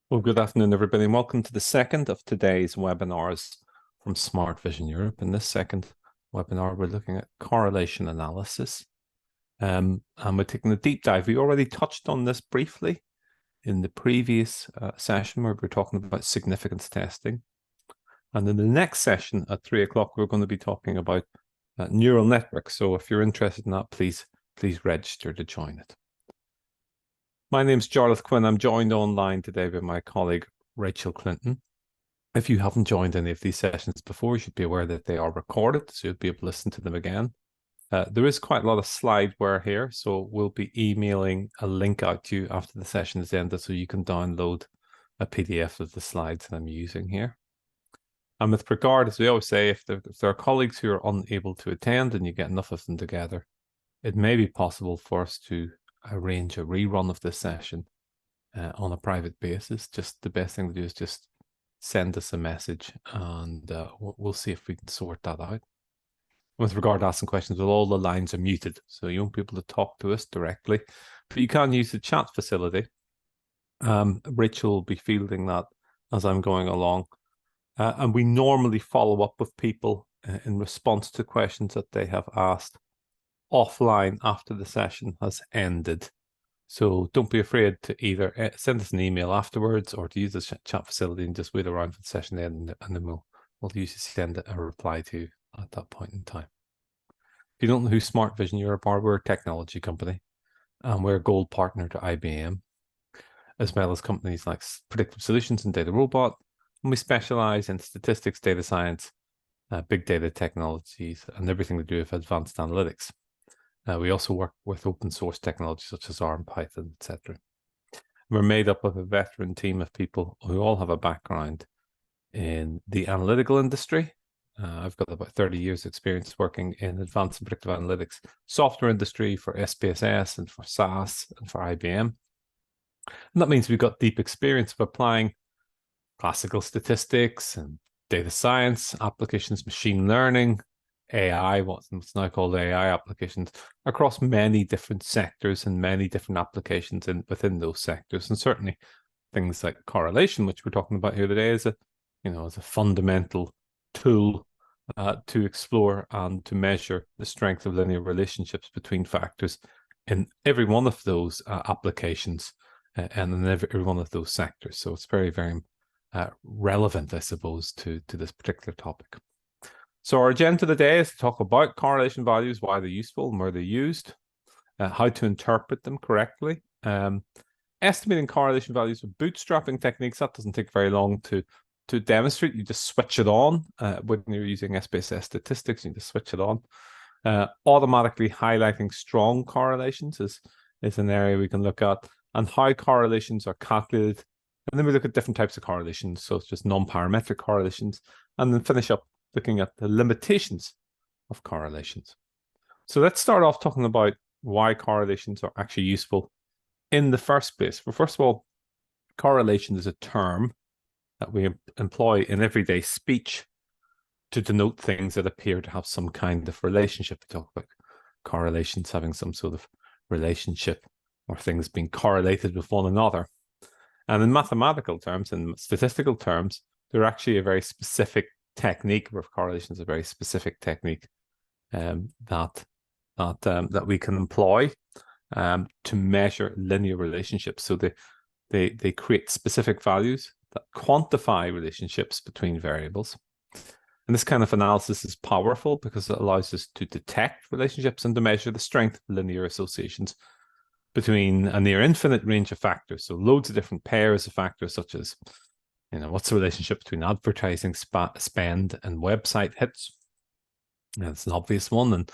Well, good afternoon, everybody, and welcome to the second of today's webinars from Smart Vision Europe. In this second webinar, we're looking at correlation analysis. And we're taking a deep dive. We already touched on this briefly in the previous session where we were talking about significance testing. And in the next session at 3 o'clock, we're going to be talking about neural networks. So if you're interested in that, please register to join it. My name's Jarlath Quinn. I'm joined online today by my colleague, Rachel Clinton. If you haven't joined any of these sessions before, you should be aware that they are recorded, so you'll be able to listen to them again. There is quite a lot of slideware here, so we'll be emailing a link out to you after the session is ended so you can download a PDF of the slides that I'm using here. And with regard, as we always say, if there are colleagues who are unable to attend and you get enough of them together, it may be possible for us to arrange a rerun of this session on a private basis. Just the best thing to do is just send us a message and we'll see if we can sort that out. With regard to asking questions, well, all the lines are muted, so you won't be able to talk to us directly, but you can use the chat facility. Rachel will be fielding that as I'm going along. And we normally follow up with people in response to questions that they have asked offline after the session has ended. So don't be afraid to either send us an email afterwards or to use the chat facility and just wait around for the session to end, and then we'll usually send a reply to you at that point in time. If you don't know who Smart Vision Europe are, we're a technology company and we're a gold partner to IBM, as well as companies like Predictive Solutions and Data Robot. And we specialize in statistics, data science, big data technologies, and everything to do with advanced analytics. We also work with open source technology such as R and Python, etc. We're made up of a veteran team of people who all have a background in the analytical industry. I've got about 30 years experience working in advanced and predictive analytics software industry for SPSS and for SAS and for IBM. And that means we've got deep experience of applying classical statistics and data science applications, machine learning, AI, what's now called AI applications, across many different sectors and many different applications within those sectors. And certainly things like correlation, which we're talking about here today, is a fundamental tool to explore and to measure the strength of linear relationships between factors in every one of those applications and in every one of those sectors. So it's very, very relevant, I suppose, to this particular topic. So our agenda today is to talk about correlation values, why they're useful and where they're used, how to interpret them correctly, estimating correlation values with bootstrapping techniques. That doesn't take very long to demonstrate. You just switch it on when you're using SPSS statistics. You just switch it on. Automatically highlighting strong correlations is an area we can look at, and how correlations are calculated. And then we look at different types of correlations, so it's just non-parametric correlations, and then finish up looking at the limitations of correlations. So let's start off talking about why correlations are actually useful in the first place. Well, first of all, correlation is a term that we employ in everyday speech to denote things that appear to have some kind of relationship. We talk about correlations having some sort of relationship or things being correlated with one another. And in mathematical terms, in statistical terms, they're actually a very specific technique, where correlation is a very specific technique that we can employ to measure linear relationships. So they create specific values that quantify relationships between variables. And this kind of analysis is powerful because it allows us to detect relationships and to measure the strength of linear associations between a near infinite range of factors. So loads of different pairs of factors, such as, what's the relationship between advertising spend and website hits? That's an obvious one. And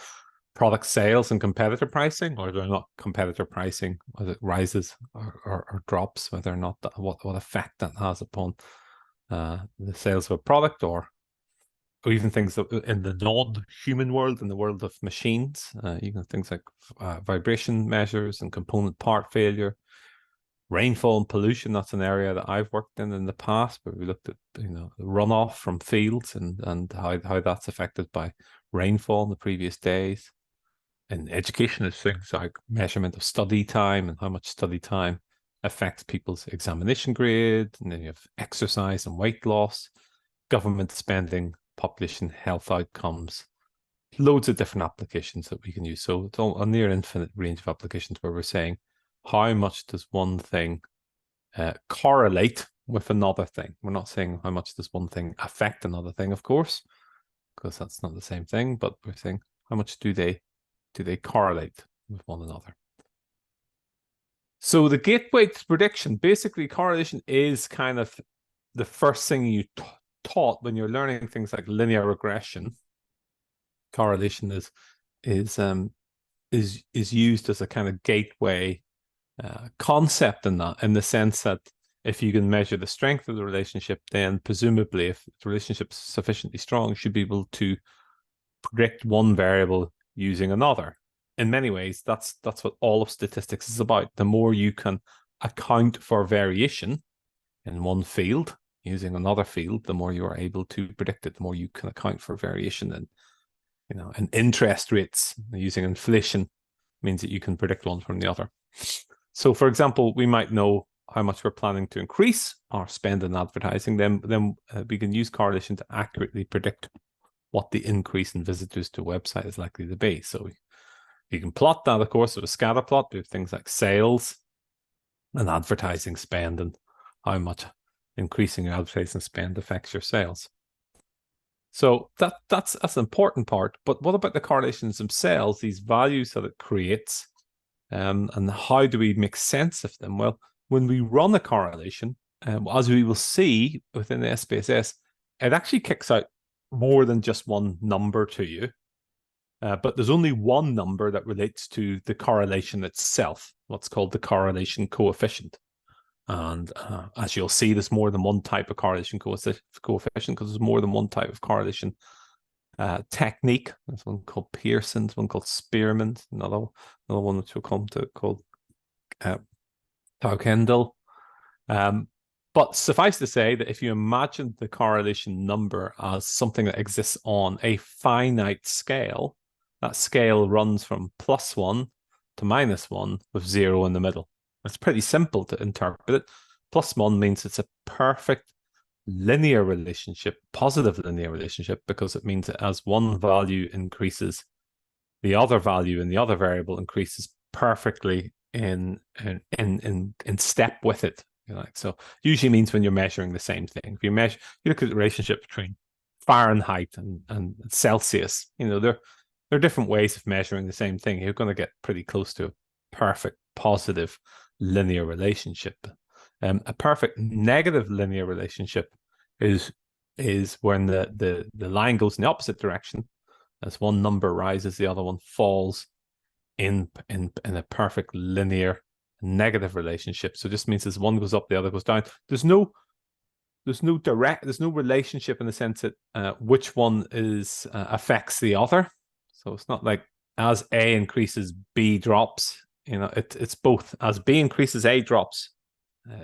product sales and competitor pricing, or they're not competitor pricing, whether it rises or drops, whether or not what effect that has upon the sales of a product, or even things that in the non-human world, in the world of machines, things like vibration measures and component part failure, rainfall and pollution. That's an area that I've worked in the past, where we looked at the runoff from fields and how that's affected by rainfall in the previous days. In education, it's things like measurement of study time and how much study time affects people's examination grade, and then you have exercise and weight loss, government spending, population health outcomes, loads of different applications that we can use. So it's a near infinite range of applications where we're saying, how much does one thing correlate with another thing? We're not saying how much does one thing affect another thing, of course, because that's not the same thing, but we're saying how much do they correlate with one another. So the gateway to prediction, basically correlation is kind of the first thing you taught when you're learning things like linear regression. Correlation is used as a kind of gateway concept in that, in the sense that if you can measure the strength of the relationship, then presumably if the relationship's sufficiently strong, you should be able to predict one variable using another. In many ways, that's what all of statistics is about. The more you can account for variation in one field using another field, the more you are able to predict it. The more you can account for variation in, in interest rates using inflation, means that you can predict one from the other. So, for example, we might know how much we're planning to increase our spend in advertising. Then we can use correlation to accurately predict what the increase in visitors to a website is likely to be. So you can plot that, of course, with a scatter plot. We have things like sales and advertising spend and how much increasing your advertising spend affects your sales. So that's an important part. But what about the correlations themselves, these values that it creates, and how do we make sense of them? Well, when we run a correlation, as we will see within the SPSS, it actually kicks out more than just one number to you. But there's only one number that relates to the correlation itself, what's called the correlation coefficient. And as you'll see, there's more than one type of correlation coefficient because there's more than one type of correlation technique. There's one called Pearson's, one called Spearman's, another one which we'll come to called Tau-Kendall. But suffice to say that if you imagine the correlation number as something that exists on a finite scale, that scale runs from +1 to -1 with 0 in the middle. It's pretty simple to interpret it. +1 means it's a perfect linear relationship, positive linear relationship, because it means that as one value increases, the other value in the other variable increases perfectly in step with it. So usually means when you're measuring the same thing. If you look at the relationship between Fahrenheit and Celsius, there are different ways of measuring the same thing. You're going to get pretty close to a perfect positive linear relationship. A perfect negative linear relationship is when the line goes in the opposite direction. As one number rises, the other one falls in a perfect linear negative relationship. So it just means as one goes up, the other goes down. There's no relationship in the sense that which one is affects the other. So it's not like as A increases, B drops. It's both. As B increases, A drops.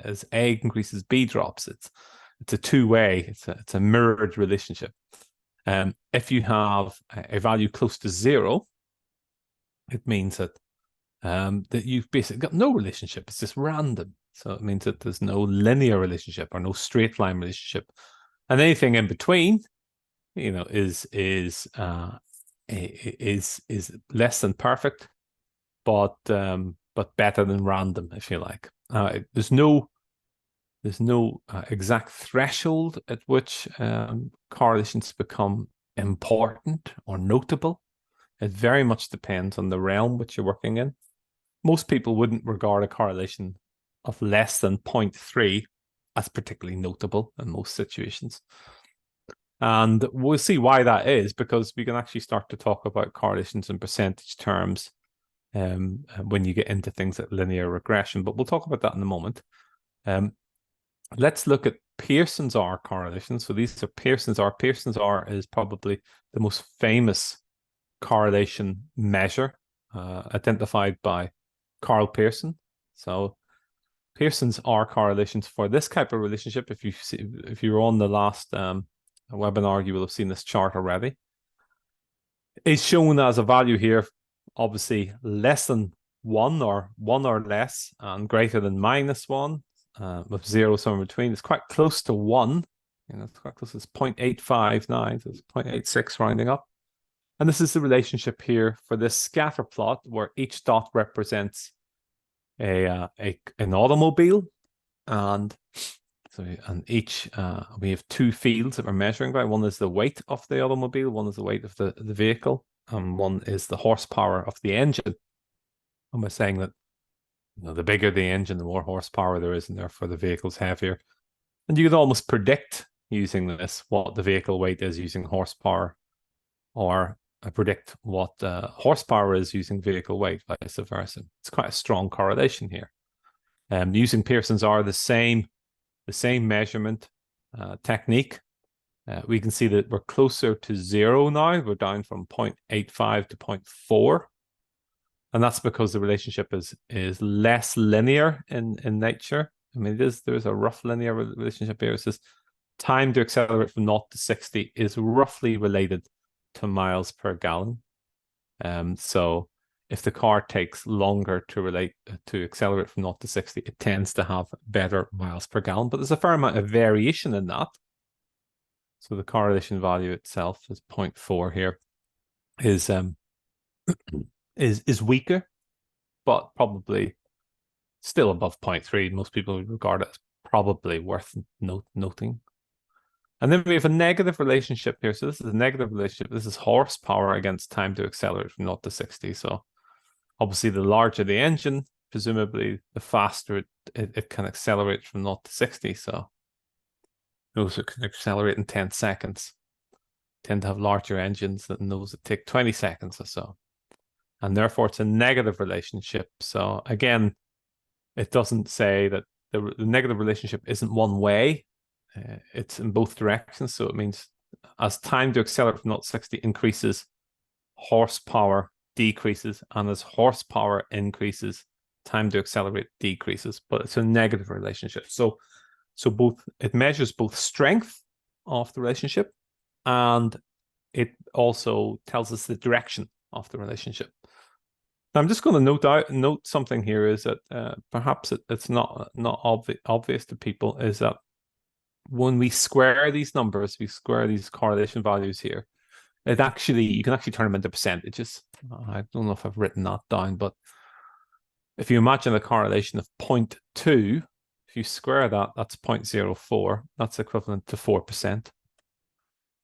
As A increases, B drops. It's a two-way. It's a mirrored relationship. If you have a value close to 0, it means that you've basically got no relationship. It's just random. So it means that there's no linear relationship or no straight line relationship, and anything in between, is less than perfect, but better than random, if you like. There's no exact threshold at which correlations become important or notable. It very much depends on the realm which you're working in. Most people wouldn't regard a correlation of less than 0.3 as particularly notable in most situations. And we'll see why that is, because we can actually start to talk about correlations in percentage terms when you get into things like linear regression. But we'll talk about that in a moment. Let's look at Pearson's R correlation. So these are Pearson's R. Pearson's R is probably the most famous correlation measure identified by Karl Pearson. So Pearson's R correlations for this type of relationship, if you're on the last webinar, you will have seen this chart already, is shown as a value here, obviously less than 1 or less and greater than -1, with 0 somewhere between. It's quite close to 1. It's quite close. It's 0.859, so it's 0.86 rounding up. And this is the relationship here for this scatter plot, where each dot represents an automobile, and so each we have two fields that we're measuring by. One is the weight of the automobile, one is the weight of the vehicle, and one is the horsepower of the engine. And we're saying that the bigger the engine, the more horsepower there is, and therefore the vehicle's heavier. And you could almost predict using this what the vehicle weight is using horsepower, or predict what horsepower is using vehicle weight, vice versa. It's quite a strong correlation here. Using Pearson's R, the same measurement technique, we can see that we're closer to 0 now. We're down from 0.85 to 0.4. And that's because the relationship is less linear in nature. I mean, there's a rough linear relationship here. It says time to accelerate from 0 to 60 is roughly related to miles per gallon. So if the car takes longer to accelerate from 0 to 60, it tends to have better miles per gallon. But there's a fair amount of variation in that. So the correlation value itself is 0.4 here, is weaker, but probably still above 0.3. Most people would regard it as probably worth noting. And then we have a negative relationship here. So this is a negative relationship. This is horsepower against time to accelerate from 0 to 60. So obviously the larger the engine, presumably the faster it can accelerate from 0 to 60. So those that can accelerate in 10 seconds tend to have larger engines than those that take 20 seconds or so. And therefore it's a negative relationship. So again, it doesn't say that the negative relationship isn't one way. It's in both directions. So it means as time to accelerate from 0 to 60 increases, horsepower decreases, and as horsepower increases, time to accelerate decreases. But it's a negative relationship. So both, it measures both strength of the relationship, and it also tells us the direction of the relationship. Now, I'm just going to note something here, is that perhaps it's not obvious to people, is that when we square these numbers, we square these correlation values here, you can actually turn them into percentages. I don't know if I've written that down, but if you imagine a correlation of 0.2, if you square that, that's 0.04. That's equivalent to 4%. If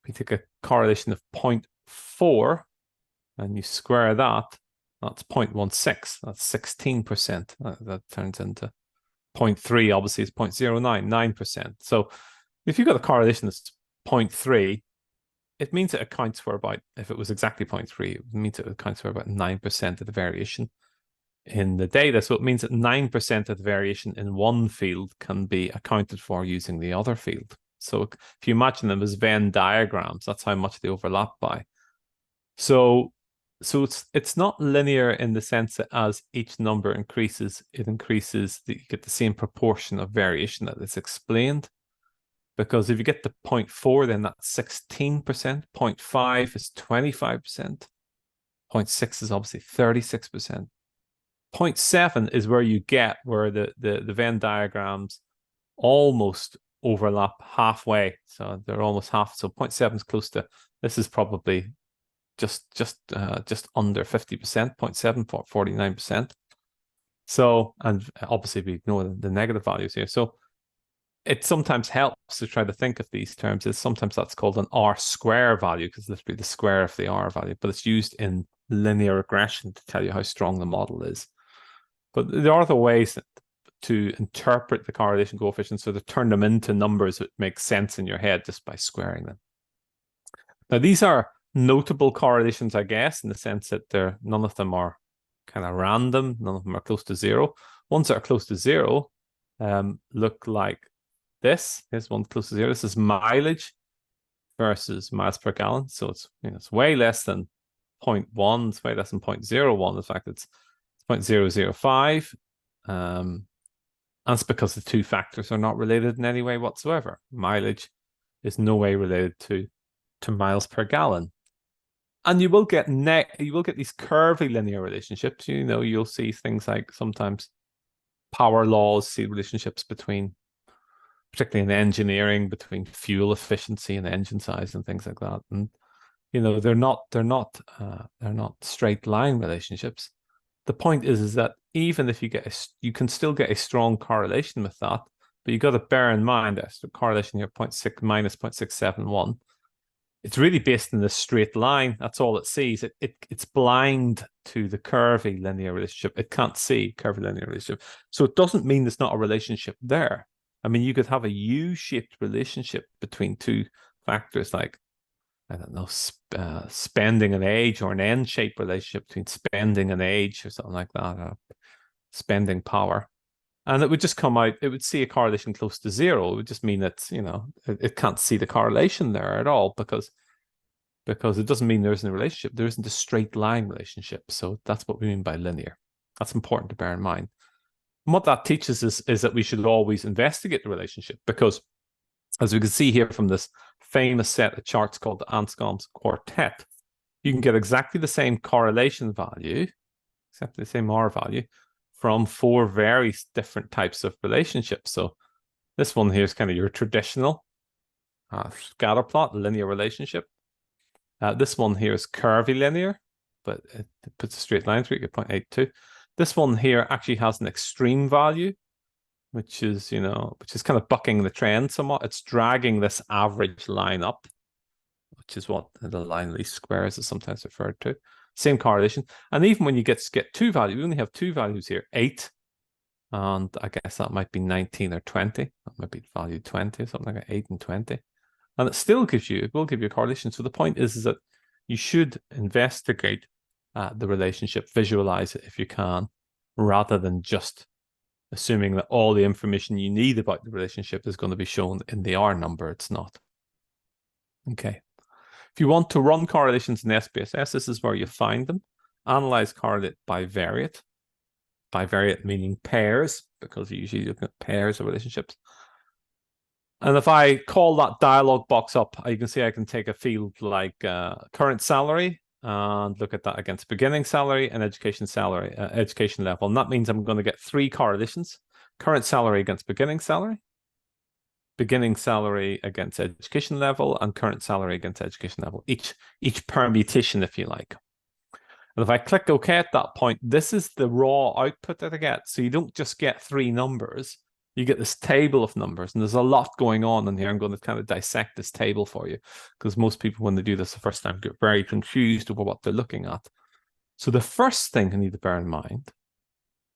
you take a correlation of 0.4 and you square that, that's 0.16. That's 16%. That turns into 0.3, obviously, is 0.09, 9%. So if you've got a correlation that's 0.3, it means it accounts for about, if it was exactly 0.3, it means it accounts for about 9% of the variation in the data. So it means that 9% of the variation in one field can be accounted for using the other field. So if you imagine them as Venn diagrams, that's how much they overlap by. So it's not linear in the sense that as each number increases, you get the same proportion of variation that is explained. Because if you get to 0.4, then that's 16%. 0.5 is 25%. 0.6 is obviously 36%. 0.7 is where you get where the Venn diagrams almost overlap halfway. So they're almost half. So 0.7 is close to, this is probably just under 50%, 0.7, 49%. So, and obviously we ignore the negative values here. So it sometimes helps to try to think of these terms as sometimes that's called an R-square value, because it's literally the square of the R value, but it's used in linear regression to tell you how strong the model is. But there are other ways to interpret the correlation coefficients, so to turn them into numbers that make sense in your head just by squaring them. Now, these are notable correlations, I guess, in the sense that none of them are kind of random. None of them are close to 0. Ones that are close to 0 look like this. Here's one close to 0. This is mileage versus miles per gallon. So it's way less than 0.1. It's way less than 0.01. In fact, it's 0.005. And it's because the two factors are not related in any way whatsoever. Mileage is no way related to miles per gallon. And you will get these curvy linear relationships. You know, you'll see things like sometimes power laws, see relationships between, particularly in engineering, between fuel efficiency and engine size and things like that. And you know, they're not straight line relationships. The point is that even if you can still get a strong correlation with that, but you've got to bear in mind that the correlation here, 0.6 minus 0.671. It's really based in this straight line. That's all it sees. It's blind to the curvy linear relationship. It can't see curvy linear relationship. So it doesn't mean there's not a relationship there. I mean, you could have a U-shaped relationship between two factors like, I don't know, spending and age, or an N-shaped relationship between spending and age or something like that, spending power. And it would just come out, it would see a correlation close to zero. It would just mean that, you know, it can't see the correlation there at all because it doesn't mean there isn't a relationship. There isn't a straight line relationship. So that's what we mean by linear. That's important to bear in mind. And what that teaches us is that we should always investigate the relationship, because as we can see here from this famous set of charts called the Anscombe's quartet, you can get exactly the same correlation value, exactly the same R value, from four very different types of relationships. So this one here is kind of your traditional scatter plot, linear relationship. This one here is curvy linear, but it puts a straight line through it, 0.82. This one here actually has an extreme value, which is, you know, which is kind of bucking the trend somewhat. It's dragging this average line up, which is what the line least squares is sometimes referred to. Same correlation. And even when you get two values, we only have two values here, 8, and I guess that might be 19 or 20. That might be value 20 or something like that, 8 and 20. And it will give you a correlation. So the point is that you should investigate the relationship, visualize it if you can, rather than just assuming that all the information you need about the relationship is going to be shown in the R number. It's not. Okay. If you want to run correlations in SPSS, this is where you find them. Analyze correlate bivariate. Bivariate meaning pairs, because you usually look at pairs of relationships. And if I call that dialog box up, you can see I can take a field like current salary and look at that against beginning salary and education salary, education level. And that means I'm going to get three correlations: current salary against beginning salary against education level, and current salary against education level, each permutation, if you like. And if I click OK at that point, this is the raw output that I get. So you don't just get three numbers, you get this table of numbers, and there's a lot going on in here. I'm going to kind of dissect this table for you, because most people, when they do this the first time, get very confused over what they're looking at. So the first thing I need to bear in mind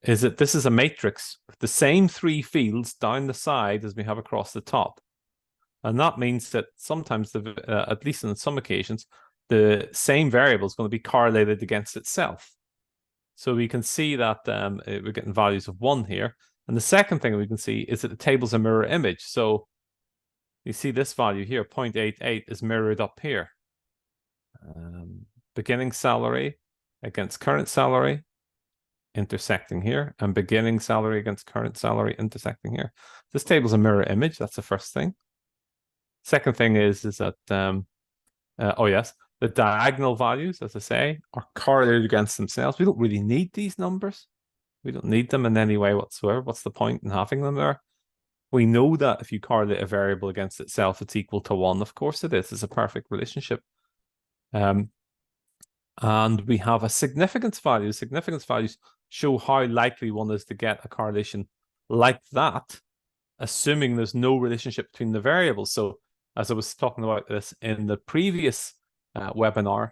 is that this is a matrix with the same three fields down the side as we have across the top. And that means that sometimes, at least on some occasions, the same variable is going to be correlated against itself. So we can see that we're getting values of 1 here. And the second thing we can see is that the table's a mirror image. So you see this value here, 0.88, is mirrored up here. Beginning salary against current salary intersecting here, and beginning salary against current salary intersecting here. This table's a mirror image. That's the first thing. Second thing is that, oh yes, the diagonal values, as I say, are correlated against themselves. We don't really need these numbers. We don't need them in any way whatsoever. What's the point in having them there? We know that if you correlate a variable against itself, it's equal to 1. Of course it is. It's a perfect relationship. And we have a significance value. Significance values show how likely one is to get a correlation like that, assuming there's no relationship between the variables. So as I was talking about this in the previous webinar,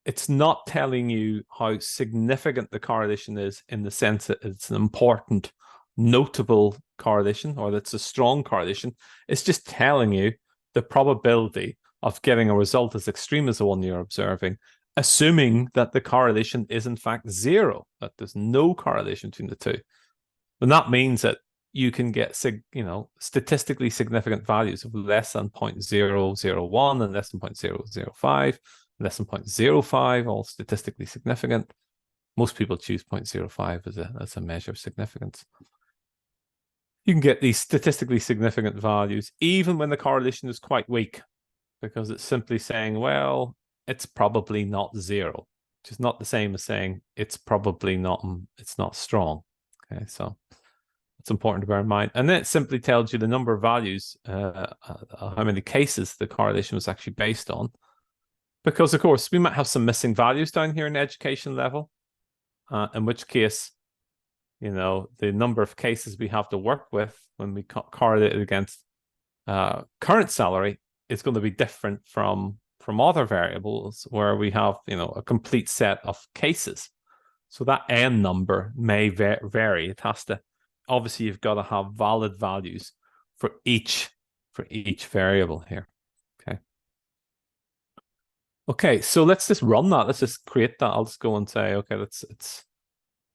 it's not telling you how significant the correlation is in the sense that it's an important, notable correlation, or that's a strong correlation. It's just telling you the probability of getting a result as extreme as the one you're observing, assuming that the correlation is in fact 0, that there's no correlation between the two. And that means that you can get, statistically significant values of less than 0.001 and less than 0.005, less than 0.05, all statistically significant. Most people choose 0.05 as a measure of significance. You can get these statistically significant values even when the correlation is quite weak, because it's simply saying, well, it's probably not 0, which is not the same as saying it's probably not, it's not strong. Okay, so it's important to bear in mind. And then it simply tells you the number of values, how many cases the correlation was actually based on. Because, of course, we might have some missing values down here in the education level, in which case, you know, the number of cases we have to work with when we correlate it against current salary is going to be different from other variables where we have, you know, a complete set of cases. So that n number may vary. It has to, obviously, you've got to have valid values for each variable here. Okay, so let's just run that. Let's just create that. I'll just go and say, okay, let's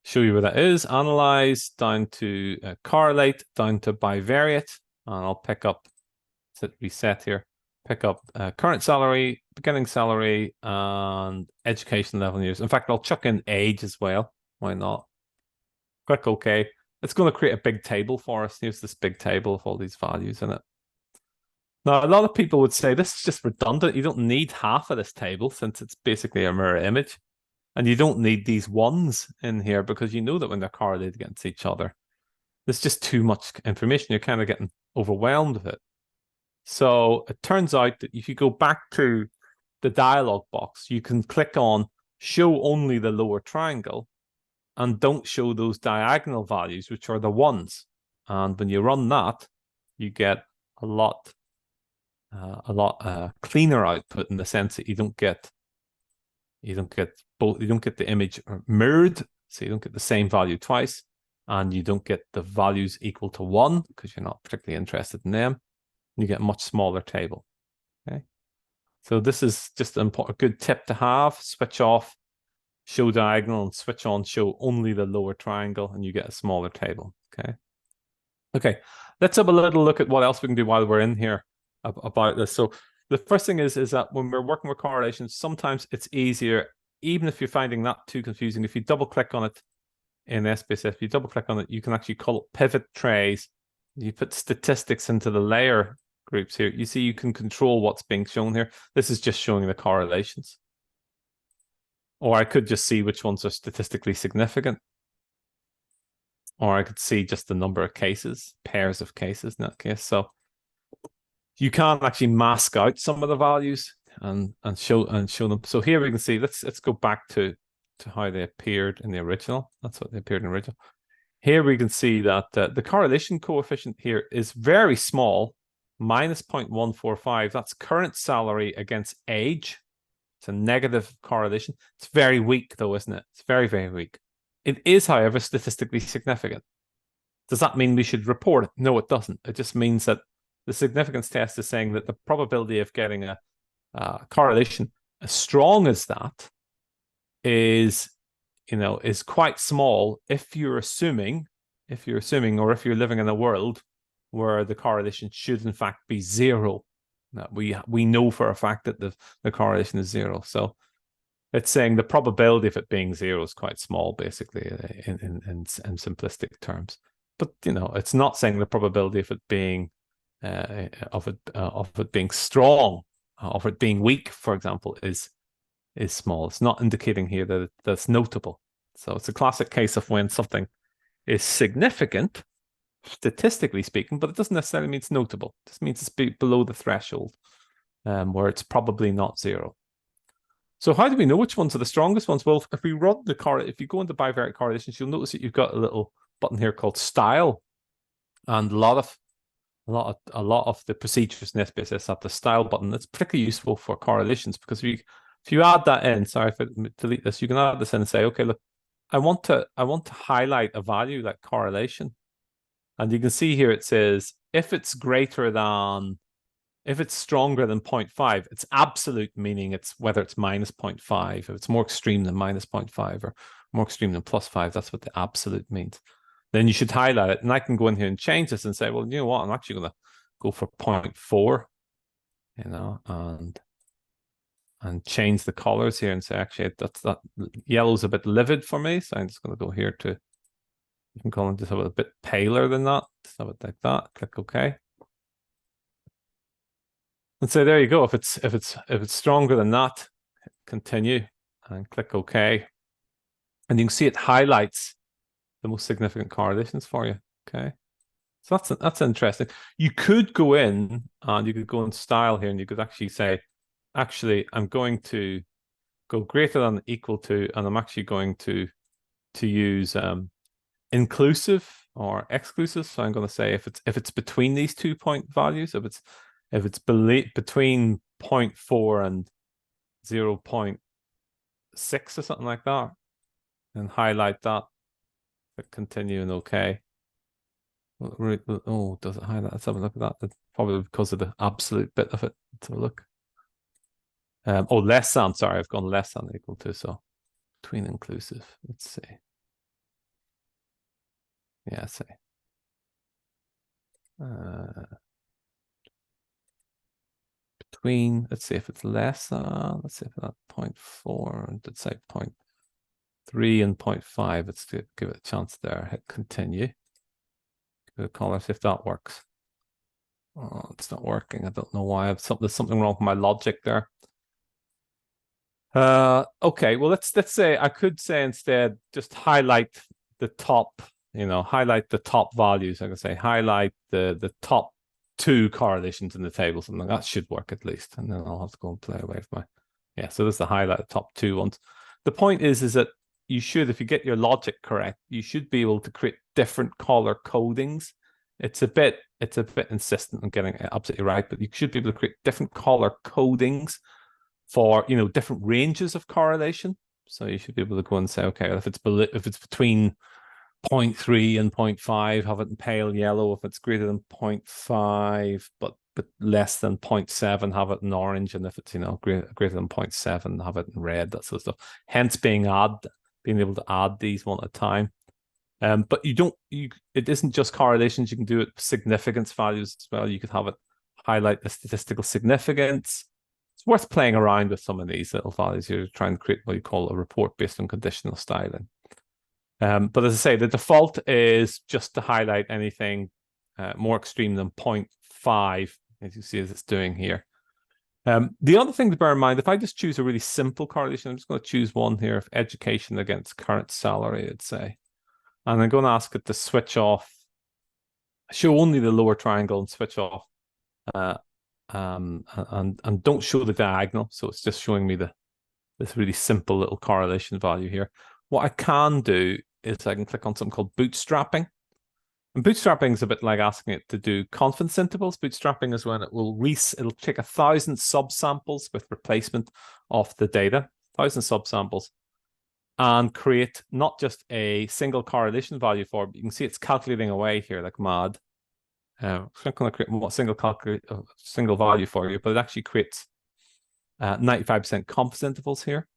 show you where that is. Analyze, down to correlate, down to bivariate. And I'll pick up, set reset here, pick up current salary, beginning salary, and education level years. In fact, I'll chuck in age as well. Why not? Click OK. It's going to create a big table for us. Here's this big table of all these values in it. Now, a lot of people would say this is just redundant. You don't need half of this table since it's basically a mirror image. And you don't need these ones in here because you know that when they're correlated against each other, there's just too much information. You're kind of getting overwhelmed with it. So it turns out that if you go back to the dialog box, you can click on show only the lower triangle and don't show those diagonal values, which are the ones. And when you run that, you get a lot cleaner output in the sense that you don't get the image mirrored, so you don't get the same value twice, and you don't get the values equal to 1 because you're not particularly interested in them. You get a much smaller table. Okay, so this is just a good tip to have. Switch off show diagonal and switch on show only the lower triangle, and you get a smaller table. Okay, let's have a little look at what else we can do while we're in here about this. So the first thing is that when we're working with correlations, sometimes it's easier, even if you're finding that too confusing, if you double click on it in SPSS, if you double click on it, you can actually call it pivot trays. You put statistics into the layer groups here. You see you can control what's being shown here. This is just showing the correlations. Or I could just see which ones are statistically significant. Or I could see just the number of cases, pairs of cases in that case. So you can actually mask out some of the values and show them. So here we can see, let's go back to how they appeared in the original. That's what they appeared in the original. Here we can see that the correlation coefficient here is very small, minus 0.145. That's current salary against age. It's a negative correlation. It's very weak though, isn't it? It's very, very weak. It is, however, statistically significant. Does that mean we should report it? No, it doesn't. It just means that the significance test is saying that the probability of getting a correlation as strong as that is quite small if you're assuming, or if you're living in a world where the correlation should in fact be 0. We know for a fact that the correlation is 0. So it's saying the probability of it being 0 is quite small, basically, in simplistic terms. But it's not saying the probability of it being of it being strong, of it being weak, for example, is small. It's not indicating here that that's notable. So it's a classic case of when something is significant, statistically speaking, but it doesn't necessarily mean it's notable. It just means it's below the threshold, where it's probably not 0. So how do we know which ones are the strongest ones? Well, if we run if you go into bivariate correlations, you'll notice that you've got a little button here called style, and a lot of the procedures in SPSS have the style button. That's particularly useful for correlations because if you add that in, sorry if I delete this, you can add this in and say, okay, look, I want to highlight a value like correlation, and you can see here it says if it's stronger than 0.5, it's absolute, meaning it's whether it's minus 0.5, if it's more extreme than minus 0.5 or more extreme than plus 5, that's what the absolute means. Then you should highlight it. And I can go in here and change this and say, well, you know what, I'm actually going to go for 0.4, and change the colors here and say, actually, that yellow's a bit livid for me. So I'm just going to go here to, you can call it just have it a bit paler than that. Just have it like that. Click OK. And so there you go. If it's stronger than that, continue and click OK. And you can see it highlights the most significant correlations for you. Okay. So that's interesting. You could go in and you could go in style here and you could actually say, actually, I'm going to go greater than equal to, and I'm actually going to use inclusive or exclusive. So I'm going to say if it's between these 2 point values, if it's between 0.4 and 0.6 or something like that, and highlight that. Click continue and OK. Oh, does it highlight? Let's have a look at that. That's probably because of the absolute bit of it. Let's have a look. Oh, less than. Sorry, I've gone less than equal to. So between inclusive. Let's see. Yeah, say. Between, let's see if it's less than, let's see if that's 0.4, let's say 0.3 and 0.5. Let's give it a chance there. Hit continue. Give it a call if that works. Oh, it's not working. I don't know why. There's something wrong with my logic there. Okay, well let's say I could say instead just highlight the top, highlight the top values. I can say highlight the top 2 correlations in the table, something that should work at least. And then I'll have to go and play away with my so there's the highlight the top 2 ones. The point is that you should, if you get your logic correct, you should be able to create different color codings. It's a bit insistent on getting it absolutely right, but you should be able to create different color codings for different ranges of correlation. So you should be able to go and say, okay, if it's between 0.3 and 0.5, have it in pale yellow. If it's greater than 0.5 but less than 0.7, have it in orange. And if it's greater than 0.7, have it in red. That sort of stuff. Hence being able to add these one at a time. But it isn't just correlations. You can do it with significance values as well. You could have it highlight the statistical significance. It's worth playing around with some of these little values here to try and create what you call a report based on conditional styling. But as I say, the default is just to highlight anything more extreme than 0.5, as you see as it's doing here. The other thing to bear in mind, if I just choose a really simple correlation, I'm just going to choose one here of education against current salary, I'd say. And I'm going to ask it to switch off, show only the lower triangle and switch off and don't show the diagonal. So it's just showing me this really simple little correlation value here. What I can do is I can click on something called bootstrapping. And bootstrapping is a bit like asking it to do confidence intervals. Bootstrapping is when it'll take 1,000 subsamples with replacement of the data, 1,000 subsamples, and create not just a single correlation value for it, but you can see it's calculating away here like mad. It's not going to create a single value for you, but it actually creates 95% confidence intervals here,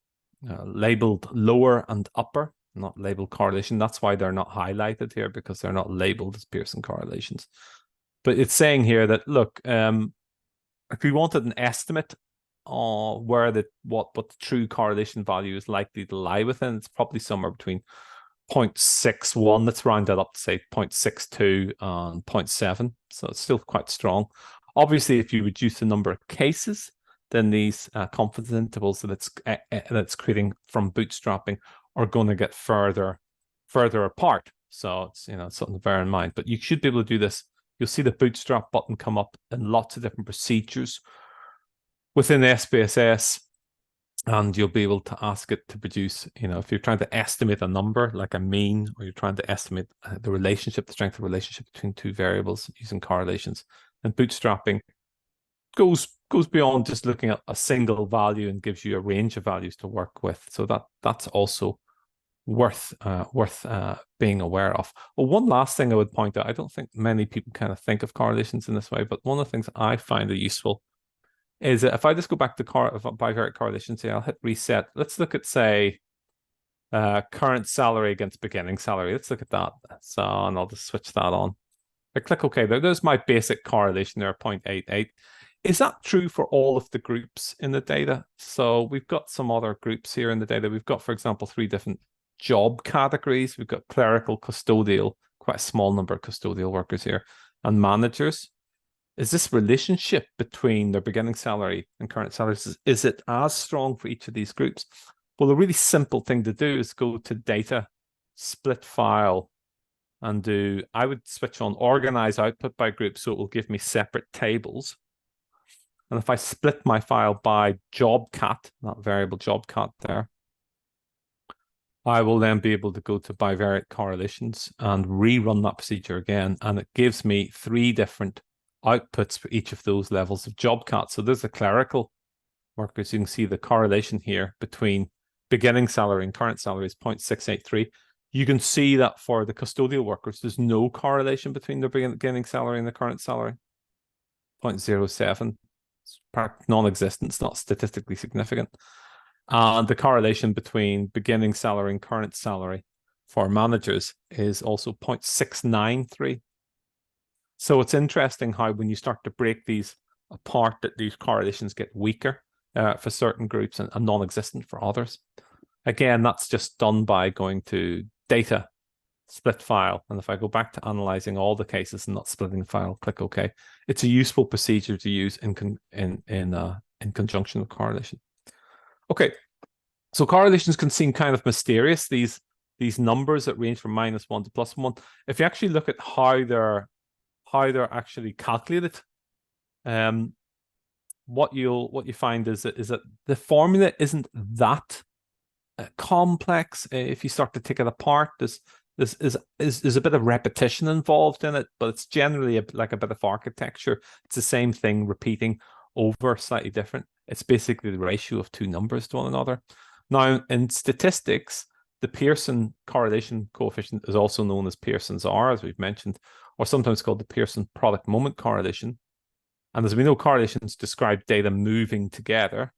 labeled lower and upper, not labeled correlation. That's why they're not highlighted here, because they're not labeled as Pearson correlations. But it's saying here that, look, if you wanted an estimate on where what the true correlation value is likely to lie within, it's probably somewhere between 0.61, let's round that up to say 0.62 and 0.7. So it's still quite strong. Obviously, if you reduce the number of cases, then these confidence intervals that it's creating from bootstrapping are going to get further apart. So it's something to bear in mind. But you should be able to do this. You'll see the bootstrap button come up in lots of different procedures within SPSS. And you'll be able to ask it to produce, if you're trying to estimate a number like a mean, or you're trying to estimate the strength of relationship between 2 variables using correlations. And bootstrapping goes beyond just looking at a single value and gives you a range of values to work with. So that's also worth being aware of. Well, one last thing I would point out, I don't think many people kind of think of correlations in this way, but one of the things I find are useful is that if I just go back to bivariate correlation, say I'll hit reset. Let's look at, say, current salary against beginning salary. Let's look at that. So, and I'll just switch that on. I click OK. There's my basic correlation there, 0.88. Is that true for all of the groups in the data? So we've got some other groups here in the data. We've got, for example, 3 different job categories. We've got clerical, custodial, quite a small number of custodial workers here, and managers. is this relationship between their beginning salary and current salaries, is it as strong for each of these groups? Well, a really simple thing to do is go to data, split file, and I would switch on organize output by group, so it will give me separate tables. And if I split my file by job cat, that variable job cat there, I will then be able to go to bivariate correlations and rerun that procedure again. And it gives me 3 different outputs for each of those levels of job cat. So there's the clerical workers. You can see the correlation here between beginning salary and current salary is 0.683. You can see that for the custodial workers, there's no correlation between their beginning salary and the current salary. 0.07. It's non-existent. It's not statistically significant. And the correlation between beginning salary and current salary for managers is also 0.693. So it's interesting how when you start to break these apart, that these correlations get weaker for certain groups and non-existent for others. Again, that's just done by going to data, split file. And if I go back to analyzing all the cases and not splitting the file, click OK. It's a useful procedure to use in conjunction with correlation. Okay, so correlations can seem kind of mysterious, these numbers that range from -1 to +1. If you actually look at how they're actually calculated, what you find is that the formula isn't that complex. If you start to take it apart, there's a bit of repetition involved in it, but it's generally like a bit of architecture. It's the same thing repeating over, slightly different. It's basically the ratio of 2 numbers to one another. Now, in statistics, the Pearson correlation coefficient is also known as Pearson's R, as we've mentioned, or sometimes called the Pearson product moment correlation. And as we know, correlations describe data moving together.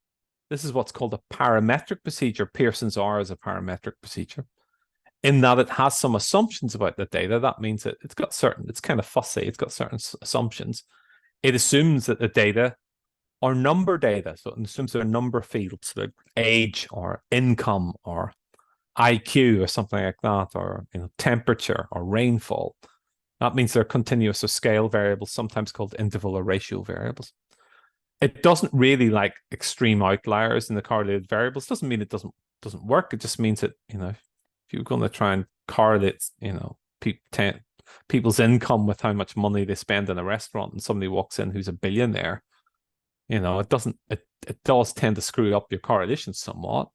This is what's called a parametric procedure. Pearson's R is a parametric procedure, in that it has some assumptions about the data. That means that it's kind of fussy. It's got certain assumptions. It assumes that the data are number data. So it assumes there are number fields, like age or income or IQ or something like that, or temperature or rainfall. That means they're continuous or scale variables, sometimes called interval or ratio variables. It doesn't really like extreme outliers in the correlated variables. Doesn't mean it doesn't work. It just means that, if you're going to try and correlate, people's income with how much money they spend in a restaurant, and somebody walks in who's a billionaire, it does tend to screw up your correlation somewhat.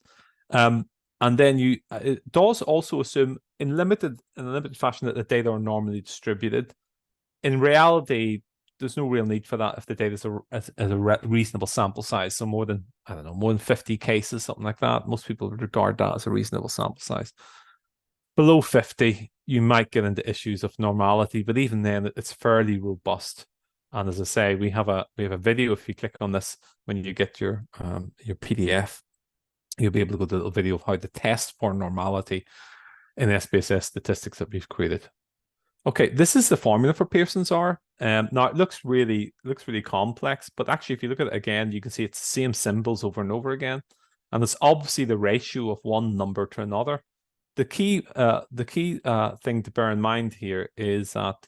And then it does also assume in a limited fashion that the data are normally distributed. In reality, there's no real need for that if the data is a reasonable sample size. So more than 50 cases, something like that. Most people would regard that as a reasonable sample size. Below 50, you might get into issues of normality, but even then, it's fairly robust. And as I say, we have a video. If you click on this when you get your PDF, you'll be able to go to a little video of how to test for normality in SPSS statistics that we've created. Okay, this is the formula for Pearson's R. Now it looks really complex, but actually, if you look at it again, you can see it's the same symbols over and over again, and it's obviously the ratio of one number to another. The key thing to bear in mind here is that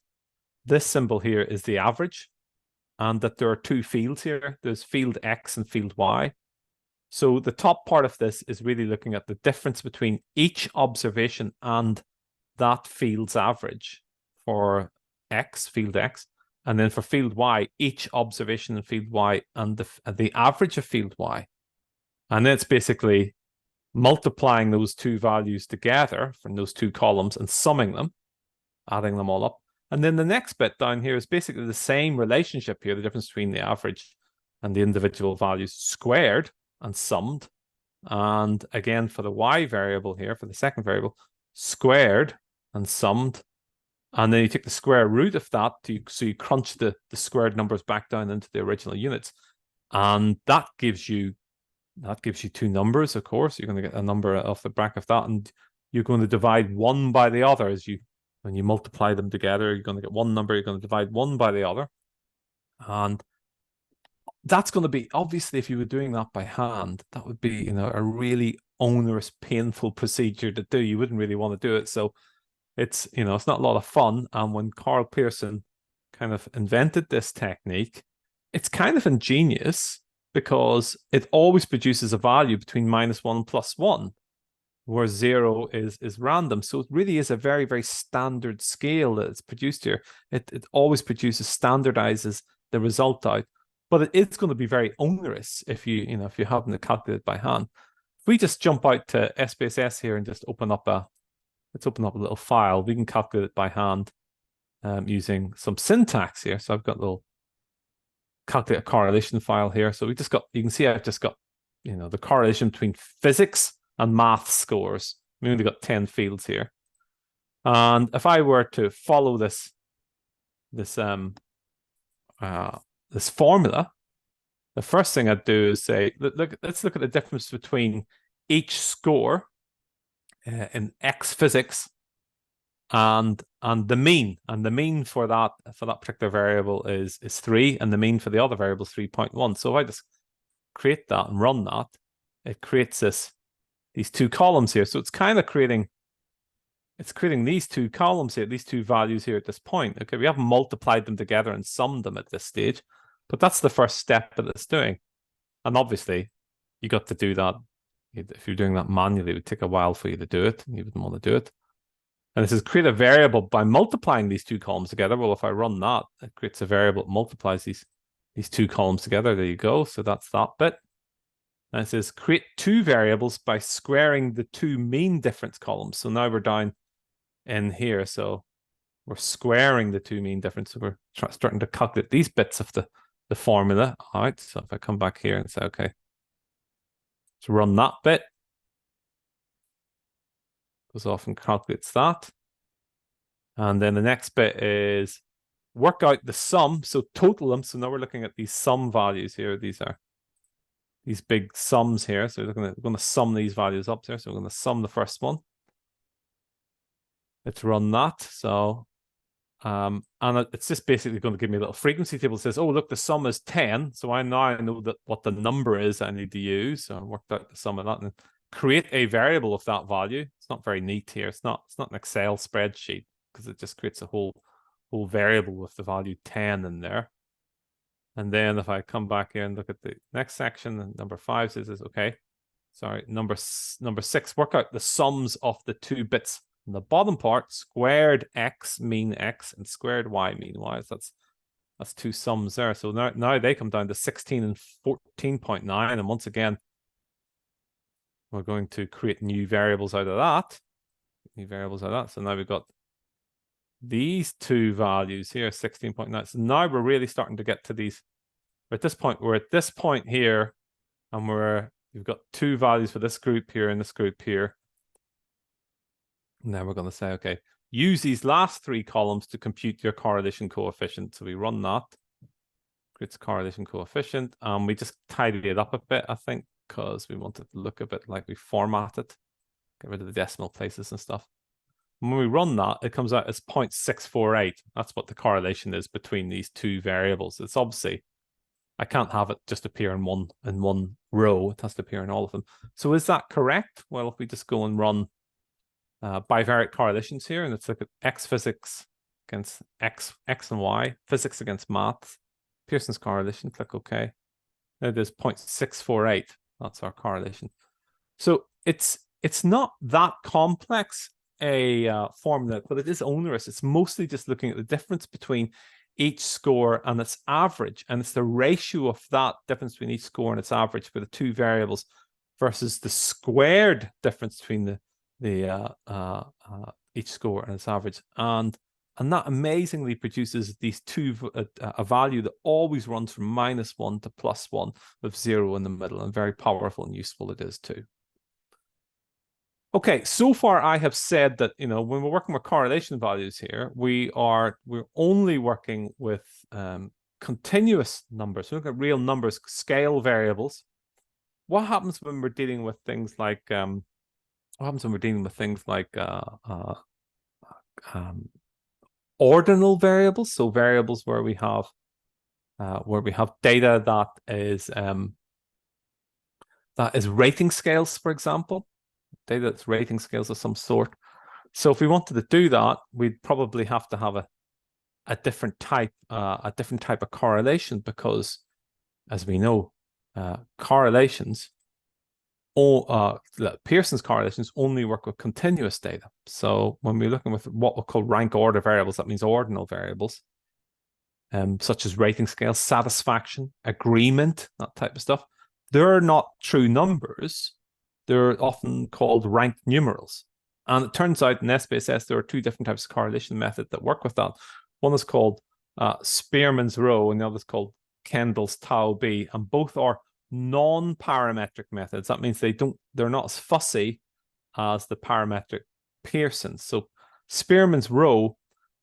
this symbol here is the average, and that there are 2 fields here. There's field X and field Y. So the top part of this is really looking at the difference between each observation and that field's average for X, field X, and then for field Y, each observation in field Y and the average of field Y. And then it's basically multiplying those 2 values together from those 2 columns and summing them, adding them all up. And then the next bit down here is basically the same relationship here, the difference between the average and the individual values squared and summed. And again, for the Y variable here, for the second variable, squared and summed. And then you take the square root of that, so you crunch the squared numbers back down into the original units. And that gives you 2 numbers, of course. You're going to get a number off the back of that, and you're going to divide one by the other. When you multiply them together, you're going to get one number, you're going to divide one by the other. And that's going to be, obviously, if you were doing that by hand, that would be, a really onerous, painful procedure to do. You wouldn't really want to do it. So it's not a lot of fun. And when Karl Pearson kind of invented this technique, it's kind of ingenious because it always produces a value between -1 and +1, where 0 is random. So it really is a very, very standard scale that it's produced here. It always produces, standardizes the result out, but it's going to be very onerous if if you happen to calculate it by hand. If we just jump out to SPSS here and just let's open up a little file, we can calculate it by hand using some syntax here. So I've got a little calculate a correlation file here. So you can see I've just got, the correlation between physics and math scores. We only got 10 fields here. And if I were to follow this formula, the first thing I'd do is say, let's look at the difference between each score in X physics and the mean. And the mean for that particular variable is 3, and the mean for the other variable is 3.1. So if I just create that and run that, it creates these two columns here. So it's kind of creating these two columns here, these two values here at this point. Okay, we haven't multiplied them together and summed them at this stage, but that's the first step that it's doing. And obviously, you got to do that. If you're doing that manually, it would take a while for you to do it. You wouldn't want to do it. And this is create a variable by multiplying these two columns together. Well, if I run that, it creates a variable that multiplies these two columns together. There you go. So that's that bit. And it says create two variables by squaring the two mean difference columns. So now we're down in here. So we're squaring the two mean difference. So we're starting to calculate these bits of the formula. All right. So if I come back here and say, okay, let's run that bit. Goes off and calculates that. And then the next bit is work out the sum. So total them. So now we're looking at these sum values here. These are these big sums here. So we're going to sum these values up there. So we're going to sum the first one. Let's run that. So, and it's just basically going to give me a little frequency table. It says, oh, look, the sum is 10. So I now know that what the number is I need to use. So I worked out the sum of that and create a variable of that value. It's not very neat here. It's not an Excel spreadsheet because it just creates a whole variable with the value 10 in there. And then if I come back here and look at the next section, number 5 says, okay, sorry, number 6, work out the sums of the two bits in the bottom part, squared x mean x and squared y mean y. So that's two sums there. So now they come down to 16 and 14.9. And once again, we're going to create new variables out of that. So now we've got these two values here, 16.9. So now we're really starting to get to these. We're at this point here, and we've got two values for this group here and this group here. And then we're going to say, okay, use these last three columns to compute your correlation coefficient. So we run that, creates a correlation coefficient, and we just tidied it up a bit, I think, because we want it to look a bit like we format it, get rid of the decimal places and stuff. When we run that, it comes out as 0.648. That's what the correlation is between these two variables. It's obviously, I can't have it just appear in one row. It has to appear in all of them. So is that correct? Well, if we just go and run bivariate correlations here, and let's look at X physics against X and Y, physics against maths, Pearson's correlation, click OK. There it is, 0.648. That's our correlation. So it's not that complex a formula, but it is onerous. It's mostly just looking at the difference between each score and its average, and it's the ratio of that difference between each score and its average for the two variables versus the squared difference between each score and its average, and that amazingly produces these a value that always runs from -1 to +1 with 0 in the middle, and very powerful and useful it is too. Okay, so far I have said that, when we're working with correlation values here, we're only working with continuous numbers. We look at real numbers, scale variables. What happens when we're dealing with things like ordinal variables? So variables where we have data that is rating scales, for example. Data that's rating scales of some sort. So if we wanted to do that, we'd probably have to have a different type of correlation, because, as we know, correlations, Pearson's correlations only work with continuous data. So when we're looking with what we call rank order variables, that means ordinal variables, such as rating scales, satisfaction, agreement, that type of stuff, they're not true numbers. They're often called ranked numerals. And it turns out in SPSS, there are two different types of correlation method that work with that. One is called Spearman's rho, and the other is called Kendall's tau b, and both are non-parametric methods. That means they're not as fussy as the parametric Pearson. So Spearman's rho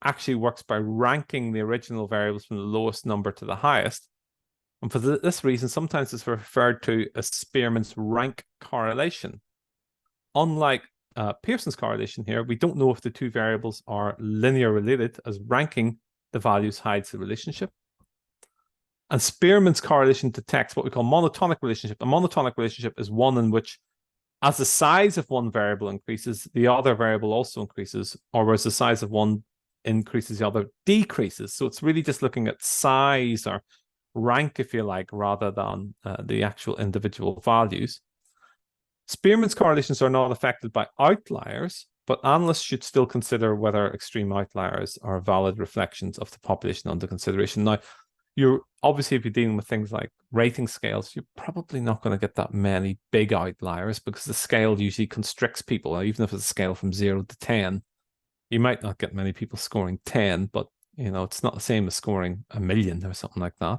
actually works by ranking the original variables from the lowest number to the highest. And for this reason, sometimes it's referred to as Spearman's rank correlation. Unlike Pearson's correlation here, we don't know if the two variables are linear related, as ranking the values hides the relationship. And Spearman's correlation detects what we call monotonic relationship. A monotonic relationship is one in which, as the size of one variable increases, the other variable also increases, or as the size of one increases, the other decreases. So it's really just looking at size or rank, if you like, rather than the actual individual values. Spearman's correlations are not affected by outliers, but analysts should still consider whether extreme outliers are valid reflections of the population under consideration. Now, you're obviously, if you're dealing with things like rating scales, you're probably not going to get that many big outliers, because the scale usually constricts people. Even if it's a scale from 0 to 10, you might not get many people scoring 10, but it's not the same as scoring 1,000,000 or something like that.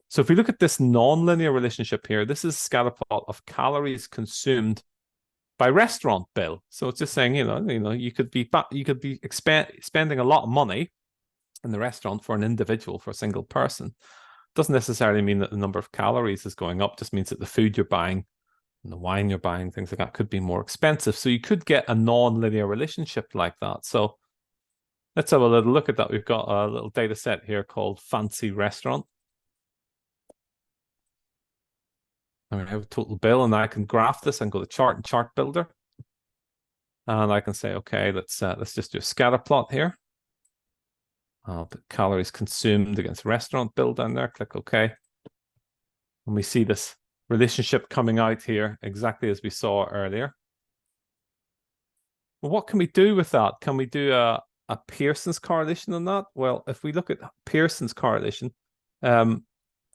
So if we look at this non-linear relationship here, this is a scatter plot of calories consumed by restaurant bill. So it's just saying, you could be spending a lot of money in the restaurant for an individual, for a single person. Doesn't necessarily mean that the number of calories is going up. Just means that the food you're buying and the wine you're buying, things like that, could be more expensive. So you could get a non-linear relationship like that. So let's have a little look at that. We've got a little data set here called Fancy Restaurant. I have a total bill, and I can graph this and go to chart and chart builder. And I can say, okay, let's just do a scatter plot here. I'll put calories consumed against restaurant bill down there, click OK. And we see this relationship coming out here exactly as we saw earlier. Well, what can we do with that? Can we do a Pearson's correlation on that? Well, if we look at Pearson's correlation,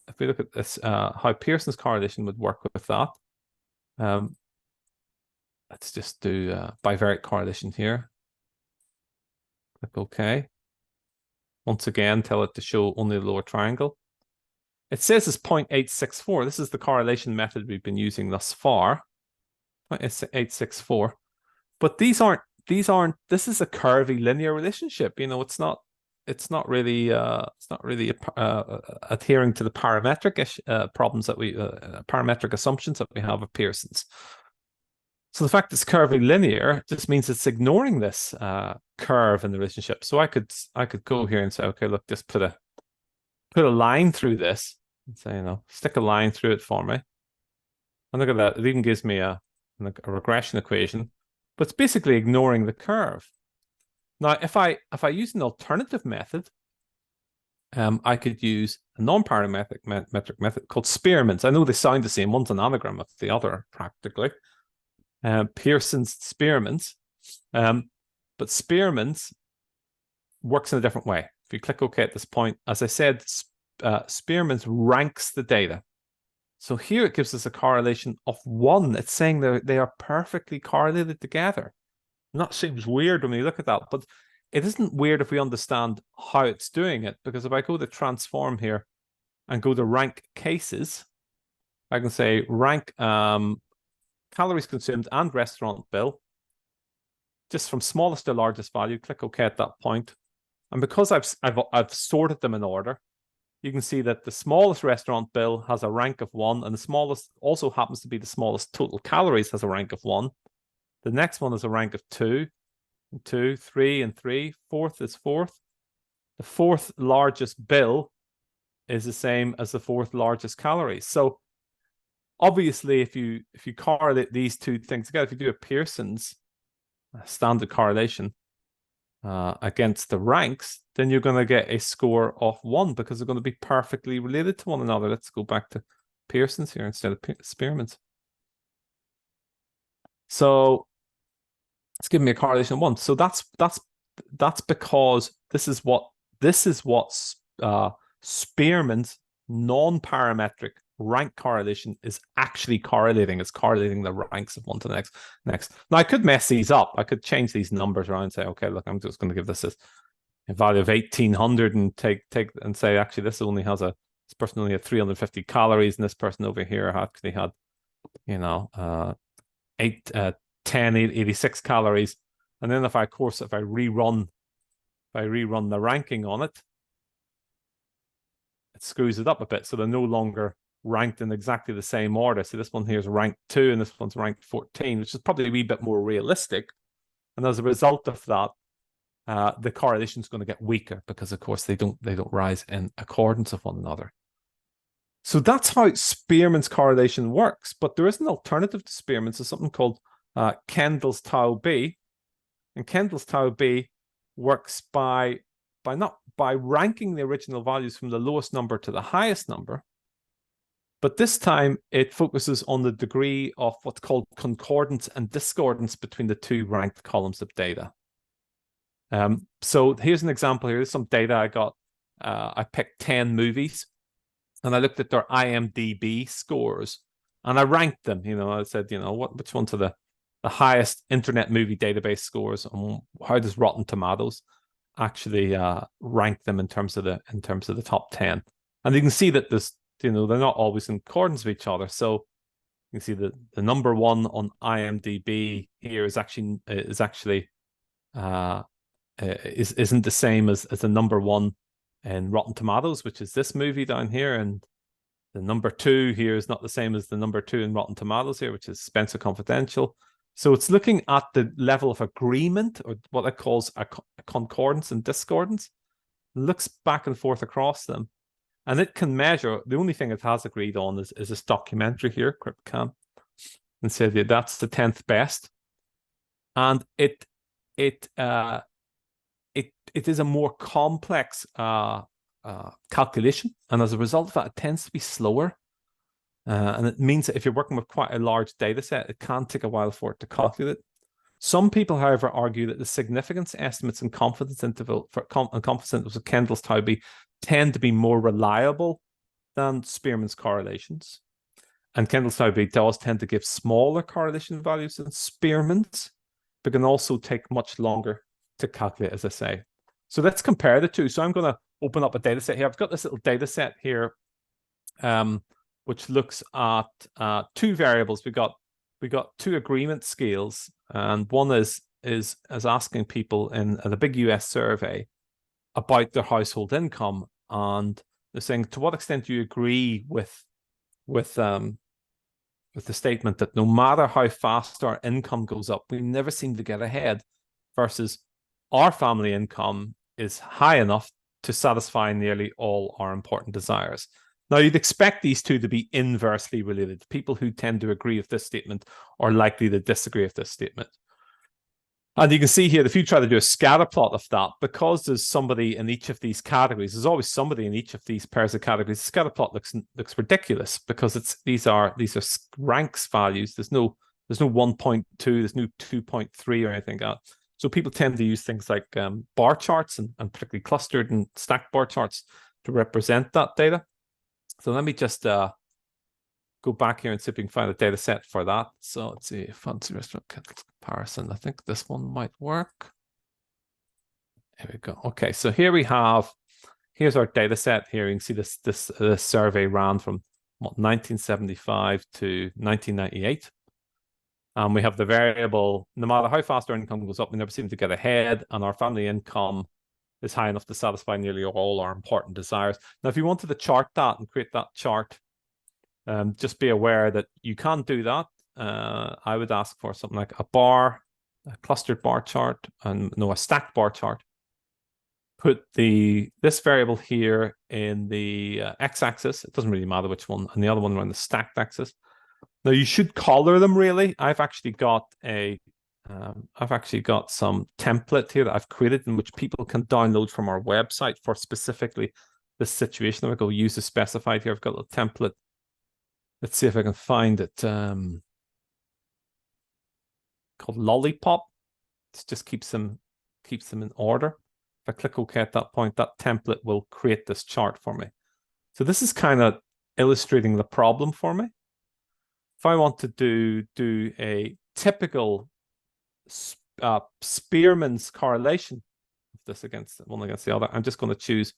if we look at this, how Pearson's correlation would work with that, let's just do bivariate correlation here. Click OK. Once again, tell it to show only the lower triangle. It says it's 0.864. This is the correlation method we've been using thus far. 0.864. But this is a curvy linear relationship. It's not really adhering to the parametric problems that parametric assumptions that we have of Pearson's. So the fact it's curvy linear just means it's ignoring this curve in the relationship. So I could go here and say, okay, look, just put a line through this and say, stick a line through it for me. And look at that. It even gives me a regression equation, but it's basically ignoring the curve. Now, if I use an alternative method, I could use a non-parametric method called Spearman's. I know they sound the same. One's an anagram of the other, practically. Pearson's, Spearman's. But Spearman's works in a different way. If you click OK at this point, as I said, Spearman's ranks the data. So here it gives us a correlation of 1. It's saying they are perfectly correlated together. And that seems weird when we look at that, but it isn't weird if we understand how it's doing it. Because if I go to transform here and go to rank cases, I can say rank calories consumed and restaurant bill, just from smallest to largest value. Click OK at that point. And because I've sorted them in order, you can see that the smallest restaurant bill has a rank of 1, and the smallest also happens to be the smallest total calories, has a rank of 1. The next one is a rank of 2, 2, 3, and 3. Fourth is 4th. The 4th largest bill is the same as the 4th largest calories. So obviously, if you correlate these two things together, if you do a Pearson's standard correlation against the ranks, then you're going to get a score of 1 because they're going to be perfectly related to one another. Let's go back to Pearson's here instead of Spearman's. So it's giving me a correlation of 1. So that's because this is what Spearman's non-parametric rank correlation is actually correlating. It's correlating the ranks of one to the next. Now I could mess these up. I could change these numbers around and say, okay, look, I'm just going to give this a value of 1800 and take and say, actually, this person only had 350 calories, and this person over here actually had, 1086 calories. And then if I rerun the ranking on it, it screws it up a bit. So they're no longer ranked in exactly the same order. So this one here is ranked 2 and this one's ranked 14, which is probably a wee bit more realistic. And as a result of that, the correlation is going to get weaker because, of course, they don't rise in accordance with one another. So that's how Spearman's correlation works. But there is an alternative to Spearman's. There's something called Kendall's Tau B, and Kendall's Tau B works by ranking the original values from the lowest number to the highest number. But this time it focuses on the degree of what's called concordance and discordance between the two ranked columns of data. So here's an example here. There's some data I got. I picked 10 movies and I looked at their IMDb scores and I ranked them. I said, which ones are the highest internet movie database scores, and how does Rotten Tomatoes actually rank them in terms of the top 10. And you can see that they're not always in accordance with each other. So you can see that the number 1 on IMDb here isn't the same as the number 1 in Rotten Tomatoes, which is this movie down here, and the number 2 here is not the same as the number 2 in Rotten Tomatoes here, which is Spencer Confidential. So it's looking at the level of agreement, or what it calls a concordance and discordance. It looks back and forth across them, and it can measure. The only thing it has agreed on is this documentary here, CryptCam, and said that that's the 10th best. And it is a more complex calculation, and as a result of that, it tends to be slower. And it means that if you're working with quite a large data set, it can take a while for it to calculate. Some people, however, argue that the significance estimates and confidence interval and confidence intervals of Kendall's Tau B tend to be more reliable than Spearman's correlations. And Kendall's Tau B does tend to give smaller correlation values than Spearman's, but can also take much longer to calculate, as I say. So let's compare the two. So I'm going to open up a data set here. I've got this little data set here, which looks at 2 variables. We got 2 agreement scales, and one is asking people in a big US survey about their household income, and they're saying, to what extent do you agree with the statement that no matter how fast our income goes up, we never seem to get ahead, versus our family income is high enough to satisfy nearly all our important desires. Now, you'd expect these two to be inversely related. People who tend to agree with this statement are likely to disagree with this statement. And you can see here, if you try to do a scatter plot of that, because there's somebody in each of these categories, there's always somebody in each of these pairs of categories. The scatter plot looks ridiculous because these are ranks values. There's no 1.2, there's no 2.3 or anything like that. So people tend to use things like bar charts and particularly clustered and stacked bar charts to represent that data. So let me just go back here and see if we can find a data set for that. So let's see, fancy restaurant comparison. I think this one might work. Here we go. Okay, so here's our data set here. You can see this survey ran from 1975 to 1998. And we have the variable, no matter how fast our income goes up, we never seem to get ahead, and our family income is high enough to satisfy nearly all our important desires. Now, if you wanted to chart that and create that chart, just be aware that you can't do that. I would ask for something like a clustered bar chart, and a stacked bar chart. Put this variable here in the x-axis. It doesn't really matter which one, and the other one around the stacked axis. Now, you should color them, really. I've actually got a I've actually got some template here that I've created in which people can download from our website for specifically this situation. I'm going to go use the specified here. I've got a template. Let's see if I can find it. Called Lollipop. It just keeps them in order. If I click OK at that point, that template will create this chart for me. So this is kind of illustrating the problem for me. If I want to do a typical Spearman's correlation of this against one against the other, I'm just going to choose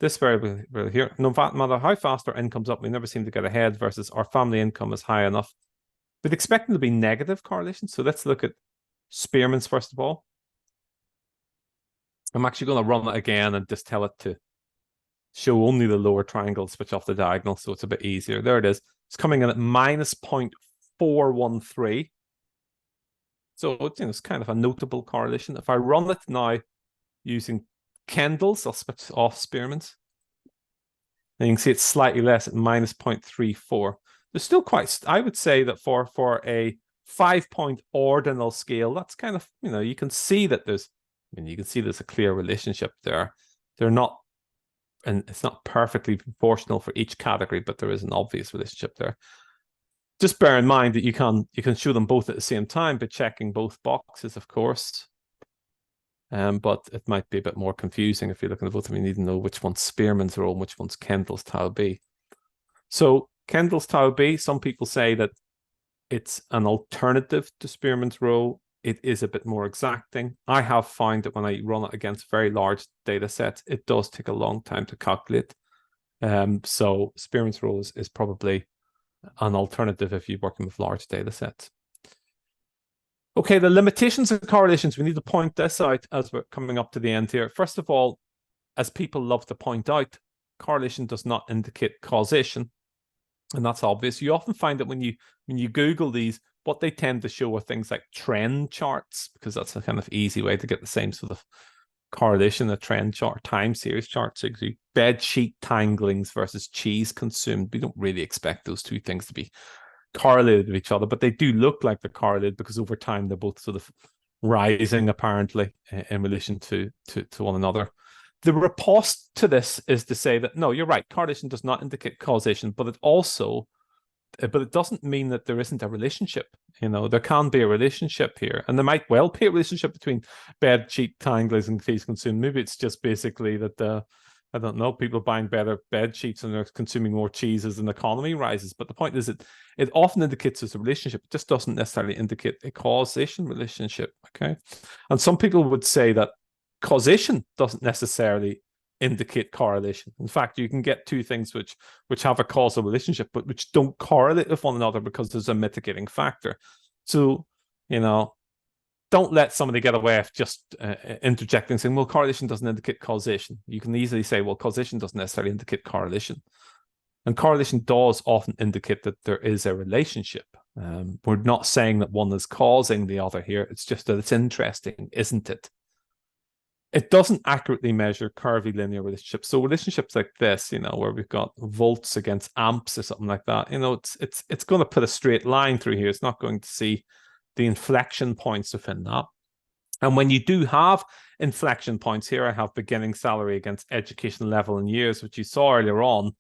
this variable here. No matter how fast our income's up, we never seem to get ahead versus our family income is high enough. We'd expect them to be negative correlation. So let's look at Spearman's first of all. I'm actually going to run it again and just tell it to show only the lower triangle, switch off the diagonal, so it's a bit easier. There it is. It's coming in at minus 0.413. So it's kind of a notable correlation. If I run it now using Kendall's, I'll switch off Spearman's. And you can see it's slightly less at minus 0.34. There's still quite, I would say that for a 5-point ordinal scale, that's kind of, you can see that there's a clear relationship there. They're not, and it's not perfectly proportional for each category, but there is an obvious relationship there. Just bear in mind that you can show them both at the same time by checking both boxes, of course. But it might be a bit more confusing if you're looking at both of them. You need to know which one's Spearman's rho and which one's Kendall's tau b. So Kendall's tau b, some people say that it's an alternative to Spearman's rho. It is a bit more exacting. I have found that when I run it against very large data sets, it does take a long time to calculate. So Spearman's rho is probably an alternative if you're working with large data sets. Okay, the limitations of correlations. We need to point this out as we're coming up to the end here. First of all, as people love to point out, correlation does not indicate causation. And that's obvious. You often find that when you Google these, what they tend to show are things like trend charts, because that's a kind of easy way to get the same sort of correlation, a trend chart, time series chart. So you see bed sheet tanglings versus cheese consumed. We don't really expect those two things to be correlated with each other, but they do look like they're correlated because over time they're both sort of rising apparently in relation to one another. The riposte to this is to say that no, you're right, correlation does not indicate causation, but it doesn't mean that there isn't a relationship. There can be a relationship here, and there might well be a relationship between bed sheet tanglings and cheese consumed. Maybe it's just basically that I don't know, people buying better bed sheets and they're consuming more cheese as an economy rises. But the point is that it often indicates there's a relationship. It just doesn't necessarily indicate a causation relationship. Okay, and some people would say that causation doesn't necessarily indicate correlation. In fact, you can get two things which have a causal relationship, but which don't correlate with one another because there's a mitigating factor. So, don't let somebody get away with just interjecting, saying, well, correlation doesn't indicate causation. You can easily say, well, causation doesn't necessarily indicate correlation. And correlation does often indicate that there is a relationship. We're not saying that one is causing the other here. It's just that it's interesting, isn't it? It doesn't accurately measure curvilinear relationships. So relationships like this, where we've got volts against amps or something like that, it's going to put a straight line through here. It's not going to see the inflection points within that. And when you do have inflection points, here I have beginning salary against education level in years, which you saw earlier on,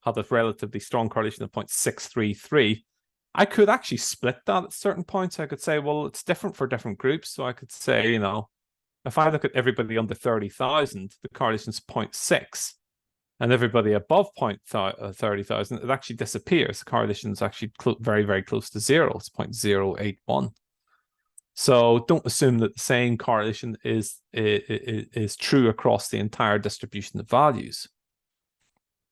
had a relatively strong correlation of 0.633. I could actually split that at certain points. I could say, well, it's different for different groups. So I could say, if I look at everybody under 30,000, the correlation is 0.6, and everybody above 30,000, it actually disappears. The correlation is actually very, very close to zero. It's 0.081. So don't assume that the same correlation is true across the entire distribution of values.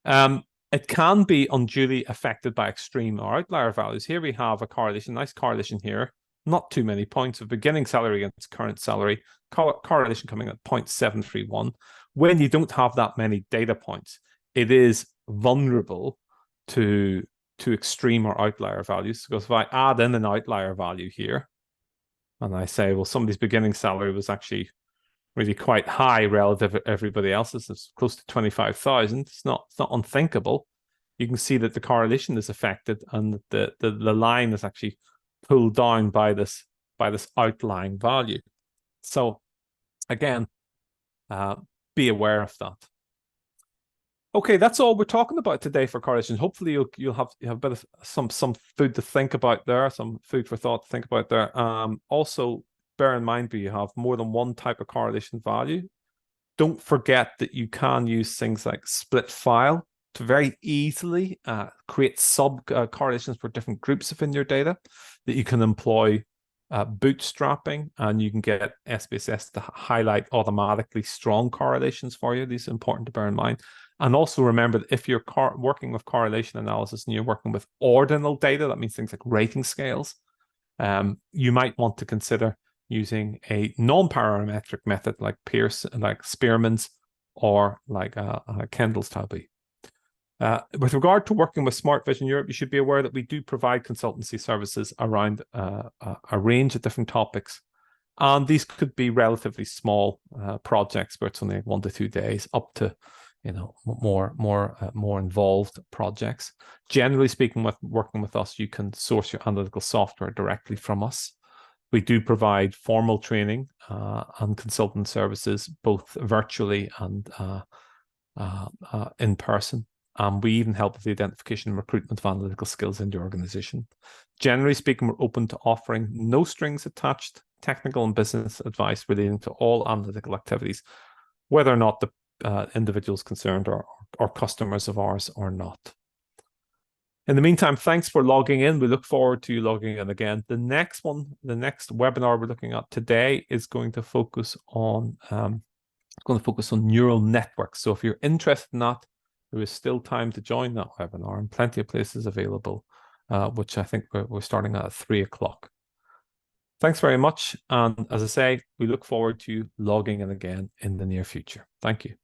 It can be unduly affected by extreme or outlier values. Here we have a correlation, nice correlation here. Not too many points of beginning salary against current salary, correlation coming at 0.731. When you don't have that many data points, it is vulnerable to extreme or outlier values. Because if I add in an outlier value here, and I say, well, somebody's beginning salary was actually really quite high relative to everybody else's, it's close to 25,000. It's not unthinkable. You can see that the correlation is affected, and the line is actually pulled down by this by this outlying value. So again, be aware of that. Okay, that's all we're talking about today for correlation. Hopefully you'll have a bit of some food to think about there, some food for thought to think about there. Also, bear in mind, you have more than one type of correlation value. Don't forget that you can use things like split file to very easily create sub correlations for different groups within your data, that you can employ bootstrapping, and you can get SPSS to highlight automatically strong correlations for you. These are important to bear in mind. And also remember that if you're working with correlation analysis and you're working with ordinal data, that means things like rating scales, you might want to consider using a non-parametric method like Spearman's or like Kendall's Tabby. With regard to working with Smart Vision Europe, you should be aware that we do provide consultancy services around a range of different topics. And these could be relatively small projects where it's only 1 to 2 days, up to more involved projects. Generally speaking, with working with us, you can source your analytical software directly from us. We do provide formal training and consultant services, both virtually and in person. We even help with the identification and recruitment of analytical skills in the organization. Generally speaking, we're open to offering no strings attached technical and business advice relating to all analytical activities, whether or not the individuals concerned are customers of ours or not. In the meantime, thanks for logging in. We look forward to you logging in again. The next webinar we're looking at today is going to focus on neural networks. So if you're interested in that, there is still time to join that webinar, and plenty of places available, which I think we're starting at 3 o'clock. Thanks very much. And as I say, we look forward to you logging in again in the near future. Thank you.